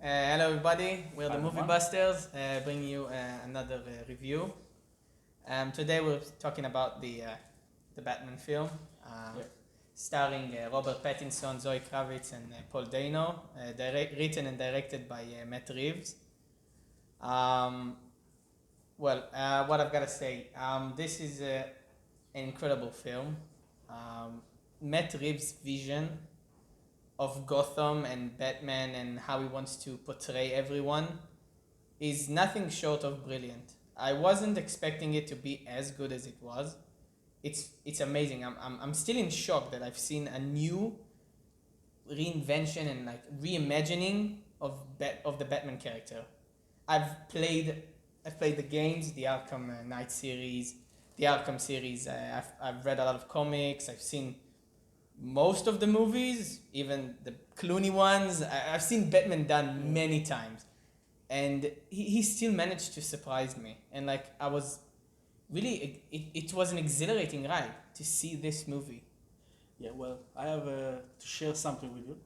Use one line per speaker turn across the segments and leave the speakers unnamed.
Hello everybody, we're the
Hi,
Movie
everyone.
Busters, bringing you another review. Today we're talking about the Batman film,
Yeah.
starring Robert Pattinson, Zoe Kravitz, and Paul Dano, written and directed by Matt Reeves. What I've got to say, this is an incredible film. Matt Reeves' vision of Gotham and Batman and how he wants to portray everyone is nothing short of brilliant. I wasn't expecting it to be as good as it was. It's amazing. I'm still in shock that I've seen a new reinvention and like reimagining of the Batman character. I've played I've played the games, the Arkham Knight series, the Arkham series. I've read a lot of comics. I've seen most of the movies, even the Clooney ones. I've seen Batman done many times, and he still managed to surprise me. And like I was really, it was an exhilarating ride to see this movie.
Yeah, well, I have to share something with you.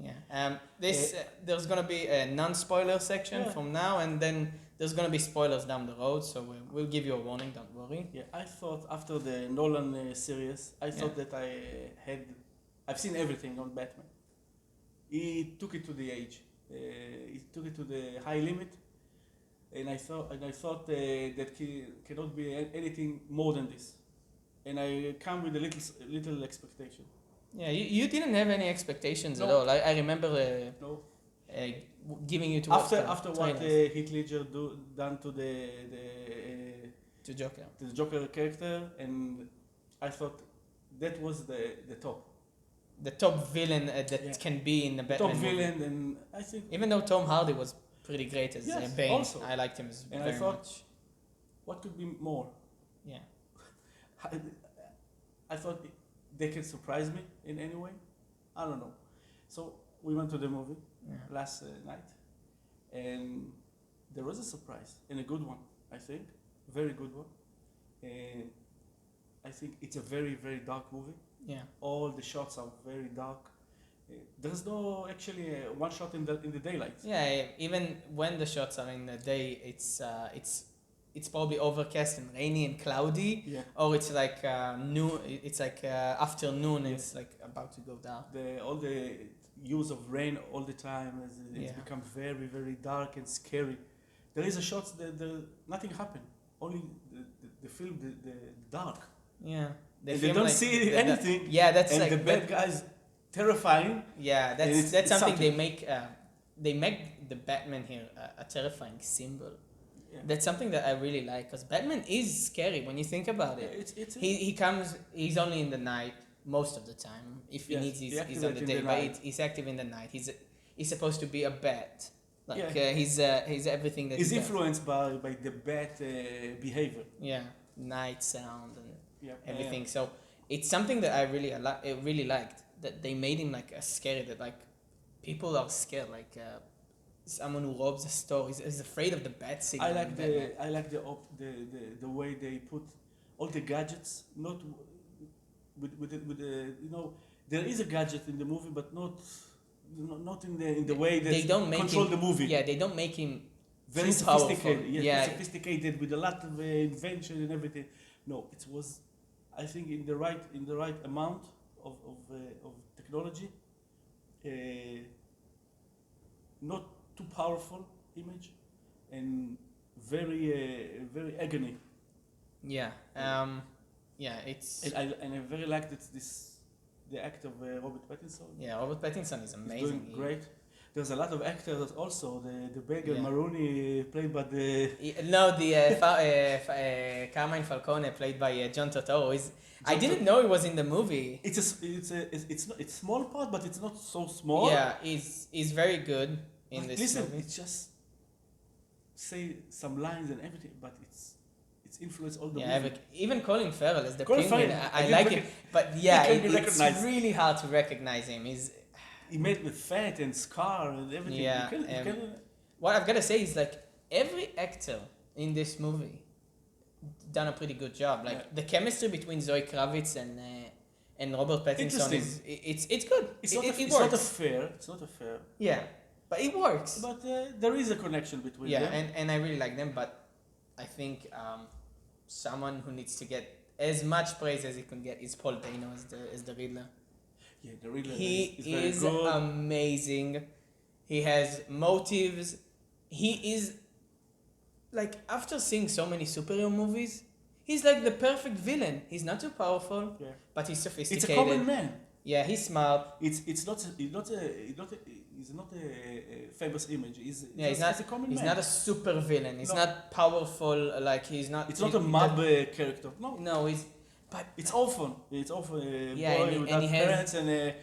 Yeah. There's gonna be a non-spoiler section
Yeah.
from now, and then there's gonna be spoilers down the road. So we'll give you a warning. Don't worry.
Yeah, I thought after the Nolan series, I thought that I've seen everything on Batman. He took it to the edge. He took it to the high limit, and I thought that cannot be anything more than this. And I come with a little expectation.
Yeah, you didn't have any expectations at
No.
all. I remember
No.
giving you to watch
After
the
what
trailers.
Heath Ledger done to
To Joker.
the Joker character, and I thought that was the top.
The top villain that
Yeah.
can be in the
The
Batman
top
movie.
villain, and I think,
Even though Tom Hardy was pretty great as
Yes,
Bane,
also.
I liked him
And I
very
thought-
much.
what could be more?
Yeah.
I thought they can surprise me in any way. I don't know. So we went to the movie
Yeah.
last night, and there was a surprise, and a good one, I think, very good one. And I think it's a very, very dark movie.
Yeah.
All the shots are very dark. There's no actually one shot in the daylight.
Yeah, even when the shots are in the day, it's probably overcast and rainy and cloudy,
Yeah.
or it's like noon. It's like afternoon.
Yeah.
It's like about to go down.
All the use of rain all the time, it's
Yeah.
become very, very dark and scary. There is a shots that nothing happened. Only the film the dark.
Yeah.
And they
film
don't
like
see anything.
Yeah, that's
And
like
the bad guys terrifying.
Yeah,
And
that's
it's
something
something.
they make the Batman here a terrifying symbol.
Yeah.
That's something that I really like because Batman is scary when you think about
Yeah,
it.
it's
He's only in the night most of the time. If he
Yes,
needs,
he
he's on the
activates in
day,
the
but
night.
he's active in the night. He's supposed to be a bat. Like
Yeah.
he's everything that
is
he does.
influenced by the bad behavior.
Yeah, night sound and
Yeah.
everything. So it's something that I really liked that they made him like a scary that like people are scared like someone who robs a store is afraid of the bat signal.
I like
Batman.
I like the way they put all the gadgets, not with the there is a gadget in the movie, but not in the way that
They don't make
control
him,
the movie.
Yeah, they don't make him
Very
too powerful.
sophisticated. Yes,
Yeah,
sophisticated with a lot of invention and everything. No, it was, I think, in the right amount of technology. Not too powerful image, and very agony.
yeah, yeah. It's
And I very like that the act of Robert Pattinson.
yeah. Robert Pattinson is
He's
amazing.
doing great. There's a lot of actors also. The beggar
Yeah.
Maroney played by
Carmine Falcone played by John Turturro is. I didn't know he was in the movie.
It's small part, but it's not so small.
Yeah, he's very good in
But
this
listen,
movie.
it's just say some lines and everything, but it's influenced all the
Yeah,
movie.
even Colin Farrell as the
Colin
penguin,
Farrell,
I
I
like
didn't
him, but yeah,
can be
it's
recognized.
really hard to recognize him.
He made with fat and scar and everything.
Yeah,
you can,
what I've got to say is like every actor in this movie done a pretty good job. Like
Yeah.
the chemistry between Zoe Kravitz and Robert Pattinson
Interesting.
is it's good.
it's
It
not
works.
a fair. It's not a fair.
Yeah, but it works.
But there is a connection between
Yeah,
them.
and I really like them, but I think someone who needs to get as much praise as he can get is Paul Dano as the Riddler.
Yeah, the Riddler
He
is very
is
good.
amazing. He has motives. He is like, after seeing so many superhero movies, he's like the perfect villain. He's not too powerful,
Yeah.
but he's
It's
sophisticated.
a common man.
Yeah, he's smart.
It's not a famous image. He's
He's
a common
He's
man.
not a super villain. He's
No.
not powerful. Like he's not.
It's not a mob character. No.
No, he's. But
It's orphan. It's orphan. A
Yeah,
boy
and he
without
has-
parents, and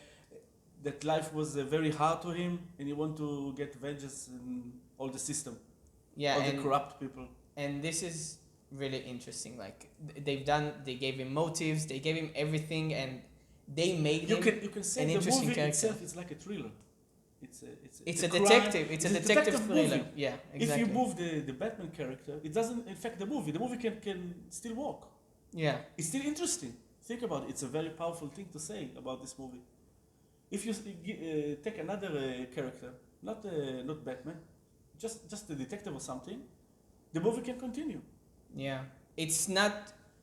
that life was very hard to him, and he want to get vengeance in all the system,
yeah,
all the
and
corrupt people.
and this is really interesting. Like they gave him motives. They gave him everything, and they made
You
him.
can say
an
the
interesting
movie
character.
itself is like a thriller.
It's a
crime.
detective. It's a detective thriller.
movie.
Yeah, exactly.
If you move the Batman character, it doesn't affect the movie. The movie can still walk.
Yeah.
It's still interesting. Think about it. It's a very powerful thing to say about this movie. If you take another character, not Batman, just the detective or something, the movie can continue.
Yeah. It's not.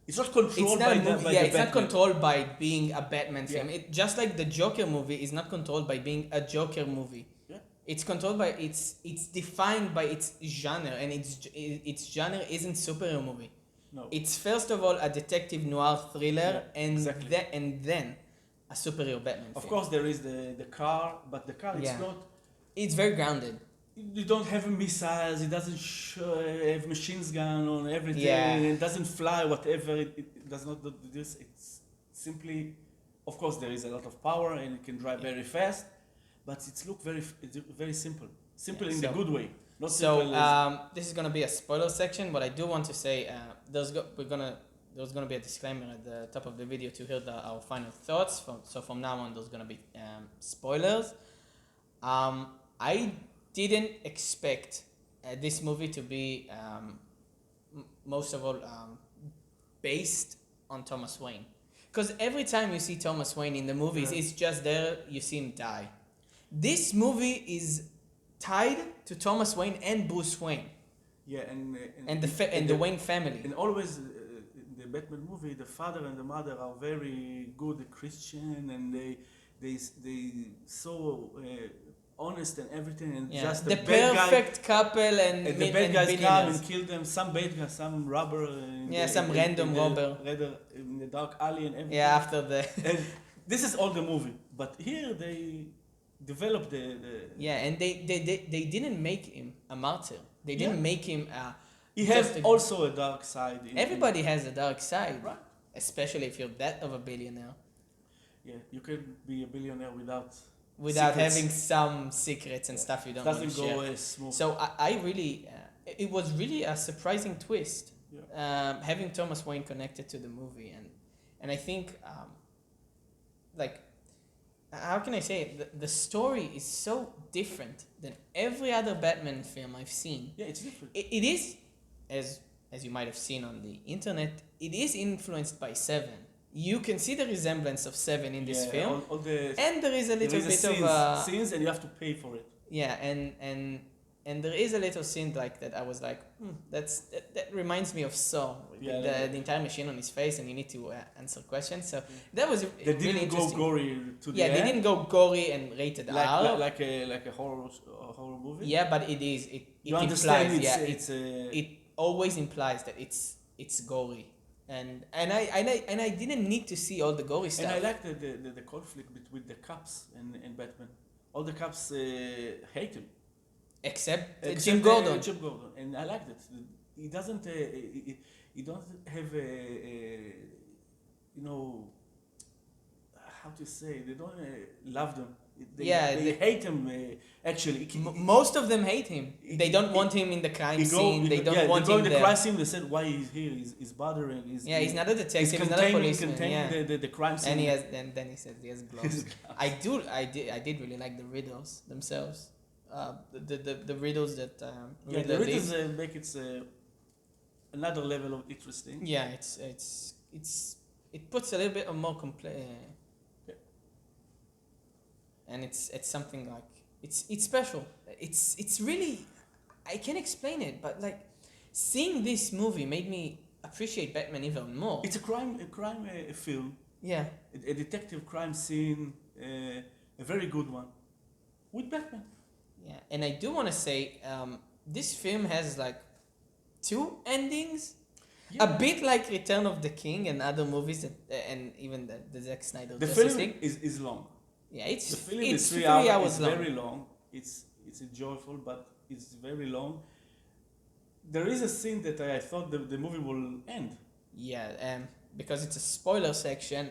It's not controlled
It's not
by
a movie.
the
Yeah, it's
Batman.
not controlled by being a Batman film.
Yeah.
It just like the Joker movie is not controlled by being a Joker movie.
Yeah.
It's controlled by it's defined by its genre, and its genre isn't superhero movie.
No.
It's first of all a detective noir thriller,
Yeah,
and
exactly.
then a superhero Batman
Of
film.
course, there is the car, but the car
Yeah.
it's not.
It's very grounded.
You don't have missiles. It doesn't have machine gun on everything.
Yeah.
It doesn't fly. Whatever. It does not do this. It's simply, of course, there is a lot of power and it can drive very fast, but it's very simple. Simple
Yeah,
in
so-
the good way. Not
So
simple as
this is gonna be a spoiler section, but I do want to say there's gonna be a disclaimer at the top of the video to hear our final thoughts. From now on, there's gonna be spoilers. I didn't expect this movie to be most of all based on Thomas Wayne, because every time you see Thomas Wayne in the movies,
Yeah.
it's just there, you see him die. This movie is tied to Thomas Wayne and Bruce Wayne
yeah,
and the Wayne family.
And always in the Batman movie, the father and the mother are very good Christian, and they so honest and everything, and
Yeah.
just
The
bad guy.
perfect couple and
And the bad guys come
billionaires.
and kill them. Some bad guy, some robber.
Some random robber.
In the dark alley and everything.
Yeah, after the
And this is all the movie, but here they develop the
yeah, and they didn't make him a martyr. They didn't
Yeah.
make him
he
just
has
a-
also a dark side.
Everybody has a dark side,
Right.
especially if you're that of a billionaire,
Yeah, you can be a billionaire without
without
secrets.
having some secrets and stuff you don't want
Doesn't
to share.
go smooth.
So I really, it was really a surprising twist,
Yeah.
having Thomas Wayne connected to the movie, and I think, like, how can I say it? The story is so different than every other Batman film I've seen.
Yeah, it's different.
It is, as you might have seen on the internet, it is influenced by Seven. You can see the resemblance of Seven in this film,
all the
and there is a little
there is
bit of
scenes, and you have to pay for it.
yeah, and there is a little scene like that. I was like, that reminds me of Saw, with
Yeah,
the entire machine on his face, and you need to answer questions. So that was
They
really
didn't go
interesting.
gory to the
Yeah,
end.
they didn't go gory and rated R.
like a horror movie.
Yeah, but it is. It
You understand?
implies.
It's
It always implies that it's gory, and I didn't need to see all the gory
and
stuff.
I like the conflict between the cops and Batman. All the cops hate him.
Except
Except,
Jim Gordon.
Jim Gordon, and I like that. He doesn't. He don't have you know. How to say? They don't love them. They hate him. Actually,
Most of them hate him. They don't want him in the crime scene. They don't want him
in the
there.
crime scene. They said why he's here. He's bothering.
He's not a
He's
detective. He's not a policeman.
containing
Yeah.
the crime scene.
And he has. Then he says he has gloves. I did really like the riddles themselves. The riddles that
Yeah,
Riddler
the
did.
riddles make it another level of interesting.
Yeah, it puts a little bit of more complex. And it's something like It's special. It's really, I can't explain it, but like seeing this movie made me appreciate Batman even more.
It's a crime film,
Yeah.
a detective crime scene, a very good one, with Batman.
Yeah, and I do want to say, this film has like two endings,
Yeah.
a bit like Return of the King and other movies, and even the Zack Snyder
The
Justice
film
League.
is long.
Yeah,
The film
it's
is
3
hours.
hours
It's
long.
very long. It's joyful, but it's very long. There is a scene that I thought the movie will end.
Yeah, because it's a spoiler section.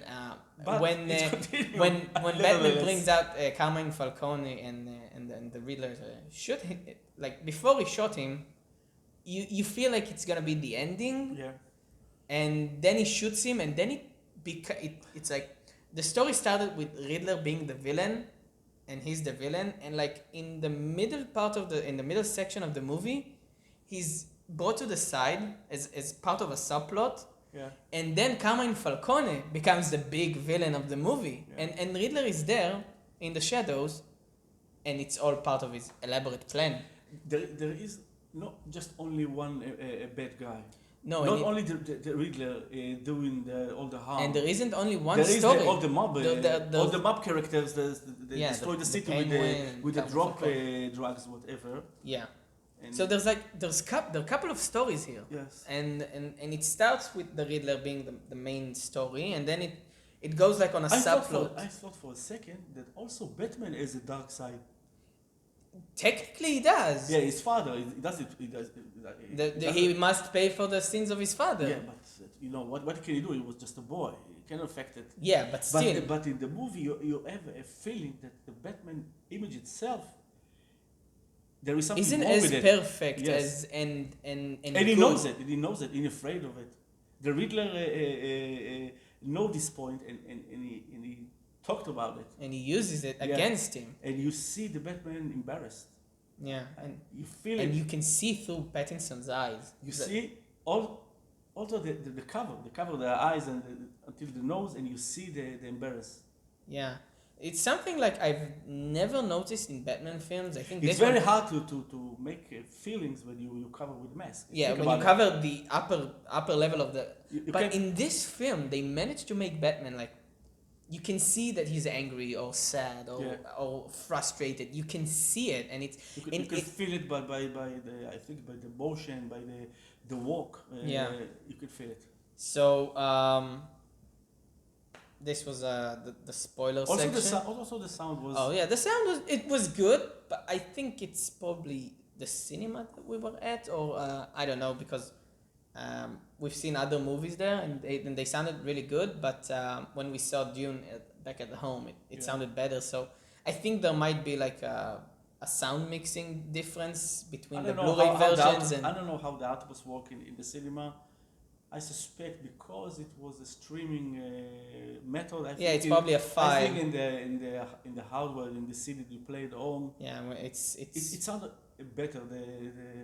But
When
it's continuing.
when Batman
Nevertheless.
brings out Carmine Falcone and the Riddler shoot him, like before he shot him, you feel like it's gonna be the ending,
Yeah.
and then he shoots him, and then it's like the story started with Riddler being the villain, and he's the villain, and like in the middle section of the movie, he's brought to the side as part of a subplot.
Yeah.
And then Carmine Falcone becomes the big villain of the movie.
Yeah.
And Riddler is there in the shadows, and it's all part of his elaborate plan.
There is not just only one a bad guy.
No,
Not
and,
only the Riddler doing all the harm.
and there isn't only one
There is
story.
all the mob,
The-
all the mob characters. They
Yeah,
destroy the
the
city
Penguin
with the
and
drop
Catwoman.
drugs, whatever.
Yeah.
And
So there are a couple of stories here.
yes,
And it starts with the Riddler being the main story, and then it goes like on a subplot.
I thought for a second that also Batman is a dark side.
Technically, he does.
Yeah, his father. He does it.
He must pay for the sins of his father.
Yeah, but you know what can he do? He was just a boy. He cannot affect it.
Yeah, but still.
But in the movie, you have a feeling that the Batman image itself, there is something
Isn't
wrong
as
with it.
perfect
Yes.
as and
And he
good.
knows it. He knows it. He's afraid of it. The Riddler know this point, and he talked about it.
And he uses it
Yeah.
against him.
And you see the Batman embarrassed.
Yeah,
And you feel
and
it.
you can see through Pattinson's eyes.
You
that-
see also the cover, the eyes and until the nose, and you see the embarrassed.
Yeah, it's something like I've never noticed in Batman films. I think
It's
this
very
one,
hard to make feelings when you cover with mask.
Yeah,
Think
when you
about
cover the upper level of the.
it. You
But
can-
in this film, they managed to make Batman like. You can see that he's angry or sad or frustrated. You can see it, and it's
you can,
and
you can
it-
feel it by the I think by the motion, by the walk.
Yeah.
You can feel it.
so. This was the spoiler
Also
section.
also the sound was.
Oh yeah, the sound was good, but I think it's probably the cinema that we were at, or I don't know, because we've seen other movies there and they sounded really good, but when we saw Dune back at home, it
Yeah.
sounded better. So I think there might be like a sound mixing difference between the Blu-ray versions and
I don't know how the Atmos work in the cinema. I suspect because it was a streaming method. I
yeah,
think
it's probably a
I
file.
think in the hardware in the CD you played home.
Yeah, well, it's
It sounded better.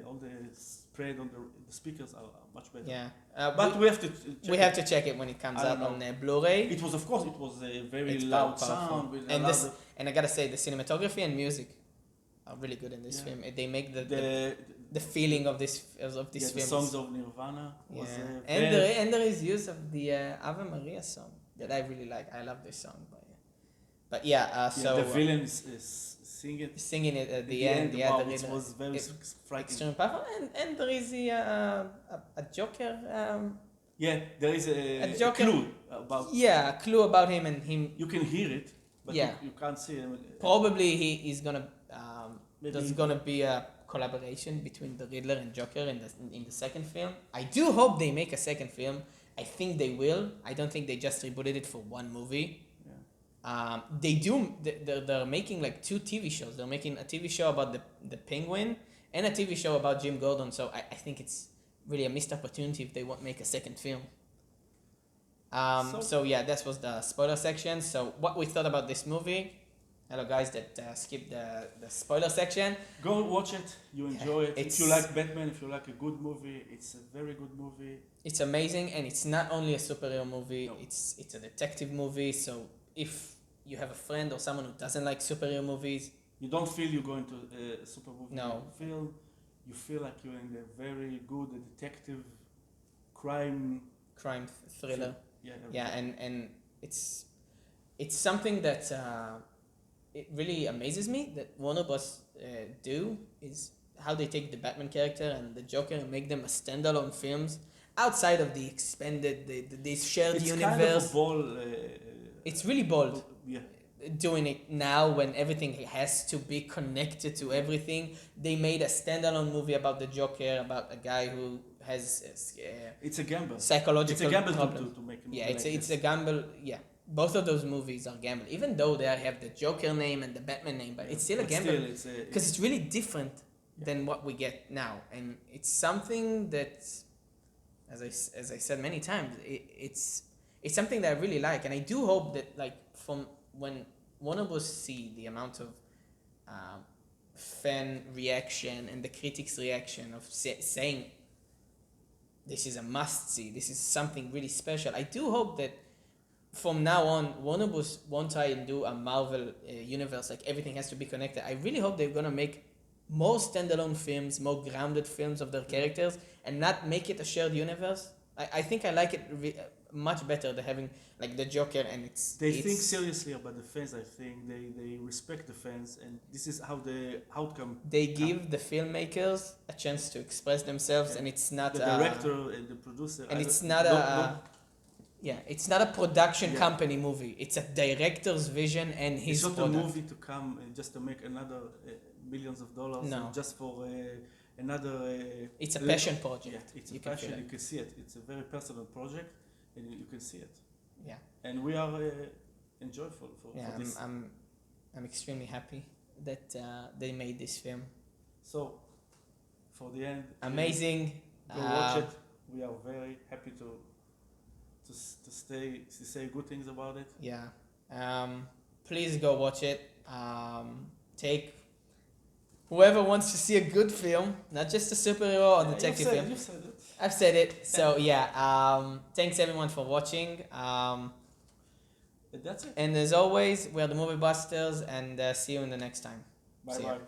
All the spread on the speakers are much better.
yeah.
But we have to check
we have to check it when it comes
I
out
don't
on Blu-ray.
It was, of course, it was a very
It's
loud
very powerful.
sound with
And
a
this-
lot
And I gotta say, the cinematography and music are really good in this
Yeah.
film. They make
of
the feeling of this
the
film.
songs of Nirvana was
Yeah. And there is use of the Ave Maria song that I really like. I love this song. But yeah, so
the villain is singing
singing it at the end, yeah,
wow,
the
it
rhythm,
was very
it's
frightening.
extremely powerful. And there is a Joker.
Yeah, there is
A
a
Joker-
clue about.
Yeah, a clue about him and him.
You can hear it, but
Yeah.
you can't see him.
Probably is gonna.
Maybe-
There's gonna be a collaboration between the Riddler and Joker in the second film. I do hope they make a second film. I think they will. I don't think they just rebooted it for one movie.
Yeah.
They do. They're making like 2 TV shows. They're making a TV show about the Penguin and a TV show about Jim Gordon. So I think it's really a missed opportunity if they won't make a second film. So yeah, that was the spoiler section. So what we thought about this movie. Hello guys that skipped the spoiler section.
Go watch it. You enjoy it. If
It's-
you like Batman, if you like a good movie, it's a very good movie.
It's amazing, and it's not only a superhero movie.
No.
It's a detective movie. So if you have a friend or someone who doesn't like superhero movies,
You don't feel you're going to a super movie.
No.
You feel like you're in a very good detective crime
thriller.
Yeah.
And it's something that it really amazes me that Warner Bros. Do is how they take the Batman character and the Joker and make them a standalone films outside of the expanded this shared
It's
universe.
kind of a ball.
It's really bold.
Yeah.
Doing it now when everything has to be connected to everything. They made a standalone movie about the Joker, about a guy who has
It's a gamble.
psychological
It's a gamble
problems.
to make a movie
Yeah, it's
like
it's
this.
a gamble. Yeah, both of those movies are gamble. Even though they have the Joker name and the Batman name, but it's still a gamble because it's really different than what we get now, and it's something that, as I said many times, it's something that I really like, and I do hope that like from when Warner Bros. See the amount of fan reaction and the critics' reaction of saying this is a must see, this is something really special. I do hope that from now on, Warner Bros. Won't try and do a Marvel universe like everything has to be connected. I really hope they're gonna make more standalone films, more grounded films of their characters, and not make it a shared universe. I think I like it much better than having like the Joker and
They think seriously about the fans. I think they respect the fans, and this is how the outcome.
They give the filmmakers a chance to express themselves, and it's not
the director and the producer.
And it's not it's not a production company movie. It's a director's vision and his
It's not
product.
a movie to come just to make another millions of dollars.
No.
Just for another.
It's a passion project.
Yeah, it's a passion. You can see it. It's a very personal project, and you can see it.
Yeah.
And we are enjoyful for this.
I'm extremely happy that they made this film.
So, for the end.
Amazing.
Go watch it. We are very happy to say good things about it.
Yeah. Please go watch it. Take whoever wants to see a good film, not just a superhero or detective film.
You said it.
I've said it. So yeah. Thanks everyone for watching.
That's it.
And as always, we are the Movie Busters, and see you in the next time.
Bye bye.